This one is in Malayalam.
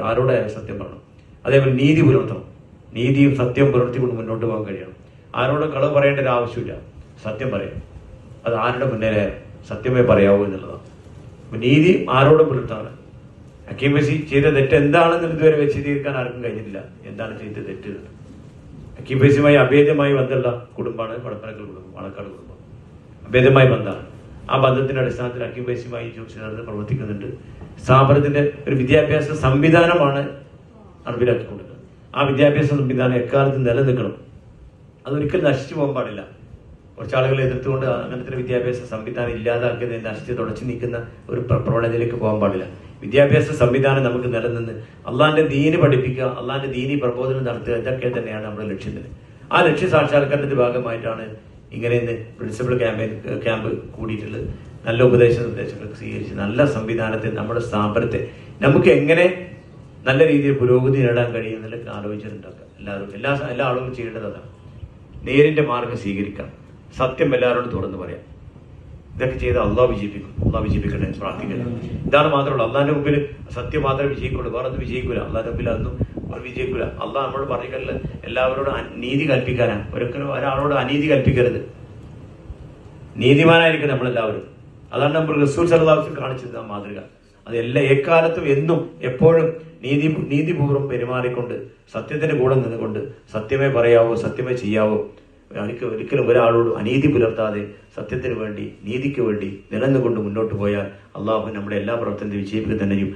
ആരോടായാലും സത്യം പറയണം. അതേപോലെ നീതി പുലർത്തണം. നീതിയും സത്യവും പുലർത്തിക്കൊണ്ട് മുന്നോട്ട് പോകാൻ കഴിയണം. ആരോടും കളവ് പറയേണ്ട ഒരു ആവശ്യമില്ല, സത്യം പറയാം. അത് ആരുടെ മുന്നേ സത്യമേ പറയാവൂ എന്നുള്ളതാണ്. അപ്പൊ നീതി ആരോടും പുലർത്താണ്. ഹക്കീം ബസി ചെയ്ത തെറ്റ് എന്താണെന്ന് ഇതുവരെ വിശദീകരിക്കാൻ ആർക്കും കഴിഞ്ഞിട്ടില്ല. എന്താണ് ചെയ്ത തെറ്റ്? ഹക്കീം ബസിയുമായി അഭേദ്യമായി ബന്ധമുള്ള കുടുംബമാണ് പടപ്പനക്കൽ കുടുംബം, പാണക്കാട് കുടുംബം. അഭേദ്യമായ ബന്ധമാണ്. ആ ബന്ധത്തിന്റെ അടിസ്ഥാനത്തിൽ ഹക്കീം ബസിയുമായി ചേർന്ന് പ്രവർത്തിക്കുന്നുണ്ട്. സ്ഥാപനത്തിന്റെ ഒരു വിദ്യാഭ്യാസ സംവിധാനമാണ് നടപ്പിലാക്കി കൊടുക്കുന്നത്. ആ വിദ്യാഭ്യാസ സംവിധാനം എക്കാലത്തും നിലനിൽക്കണം. അതൊരിക്കലും നശിച്ചു പോകാൻ പാടില്ല. കുറച്ചാളുകളെ എതിർത്തുകൊണ്ട് അങ്ങനത്തെ ഒരു വിദ്യാഭ്യാസ സംവിധാനം ഇല്ലാതാക്കിയത് നശിച്ച് തുടച്ചു നീക്കുന്ന ഒരു പ്രവണതയിലേക്ക് പോകാൻ പാടില്ല. വിദ്യാഭ്യാസ സംവിധാനം നമുക്ക് നിലനിന്ന് അള്ളാന്റെ ദീന് പഠിപ്പിക്കുക, അള്ളാന്റെ ദീനി പ്രബോധനം നടത്തുക, ഇതൊക്കെ തന്നെയാണ് നമ്മുടെ ലക്ഷ്യം തന്നെ. ആ ലക്ഷ്യ സാക്ഷാത്കാരത്തിന്റെ ഭാഗമായിട്ടാണ് ഇങ്ങനെ ഇന്ന് പ്രിൻസിപ്പൽ ക്യാമ്പ് കൂടിയിട്ടുള്ളത്. നല്ല ഉപദേശ നിർദ്ദേശങ്ങളൊക്കെ സ്വീകരിച്ച് നല്ല സംവിധാനത്തെ നമ്മുടെ സ്ഥാപനത്തെ നമുക്ക് എങ്ങനെ നല്ല രീതിയിൽ പുരോഗതി നേടാൻ കഴിയുന്നതിലൊക്കെ ആലോചിച്ചിട്ടുണ്ടാക്കുക. എല്ലാ ആളുകളും ചെയ്യേണ്ടത് അതാണ്. നേരിന്റെ മാർഗം സ്വീകരിക്കാം, സത്യം എല്ലാവരോടും തുറന്നു പറയാം. ഇതൊക്കെ ചെയ്ത് അള്ളാഹ് വിജയിപ്പിക്കും. അള്ളാഹ് വിജയിപ്പിക്കട്ടെ പ്രാർത്ഥിക്കുന്നത്. ഇതാണ് മാത്രമല്ല, അള്ളാഹിന്റെ മുമ്പിൽ സത്യം മാത്രമേ വിജയിക്കുള്ളൂ, വേറെ ഒന്നും വിജയിക്കൂല. അള്ളാഹിന്റെ മുമ്പിൽ അതൊന്നും വിജയിക്കൂല. അള്ളാഹ് നമ്മളോട് പറഞ്ഞിട്ടുള്ള എല്ലാവരോടും നീതി കൽപ്പിക്കാനാണ്. ഒരിക്കലും ഒരാളോട് അനീതി കൽപ്പിക്കരുത്. നീതിമാനായിരിക്കും നമ്മളെല്ലാവരും. അതാണ് നമ്മൾ റസൂൽ സല്ലല്ലാഹു അലൈഹി വസല്ലം കാണിച്ചത് മാതൃക. അത് എക്കാലത്തും എന്നും എപ്പോഴും നീതിപൂർവ്വം പെരുമാറിക്കൊണ്ട് സത്യത്തിന്റെ കൂടെ നിന്നുകൊണ്ട് സത്യമേ പറയാവോ, സത്യമേ ചെയ്യാവോ, ഒരിക്കലും ഒരാളോട് അനീതി പുലർത്താതെ സത്യത്തിന് വേണ്ടി നീതിക്ക് വേണ്ടി നിലനിന്നുകൊണ്ട് മുന്നോട്ട് പോയാൽ അള്ളാഹു നമ്മുടെ എല്ലാ പ്രവർത്തനത്തെ വിജയിപ്പിക്കുക തന്നെയും.